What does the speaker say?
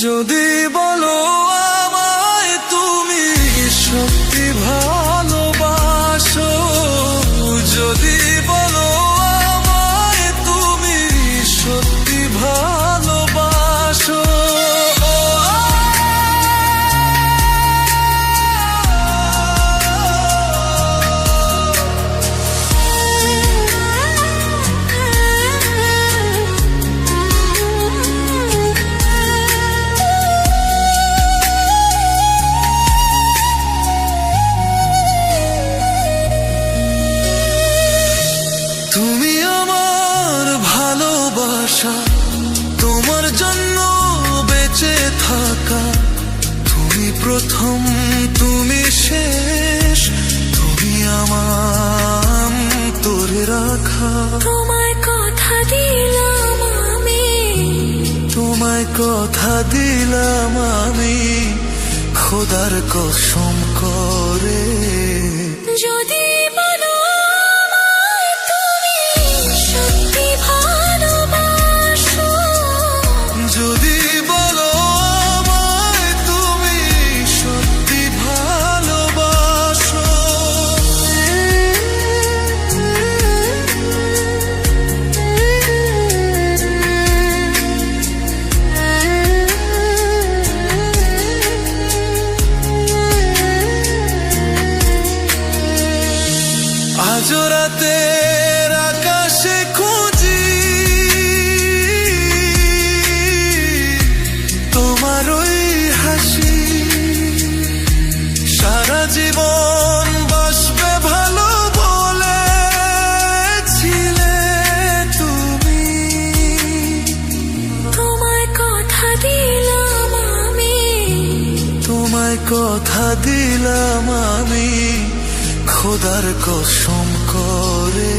যদি বলো আমায় তুমি সত্যি ভালোবাসো, যদি বলো আমায় তুমি সত্যি ভালোবাসো, তুমি আমার ভালোবাসা, তোমার জন্য বেঁচে থাকা, তুমি প্রথম তুমি শেষ, তুমি আমার তোরে রাখা। তোমায় কথা দিলাম আমি, তোমায় কথা দিলাম আমি, খোদার কসম করে। যদি বলো আমায় তুমি সত্যি ভালোবাসো, যদি বলো আমায় তুমি সত্যি ভালোবাসো, আজ রাতের আকাশে খুঁজি তোমার ওই হাসি, সারা জীবন বাসবে ভালো বলেছিলে তুমি। তোমায় কথা দিলাম আমি, তোমায় কথা দিলাম আমি, খোদার কসম করে।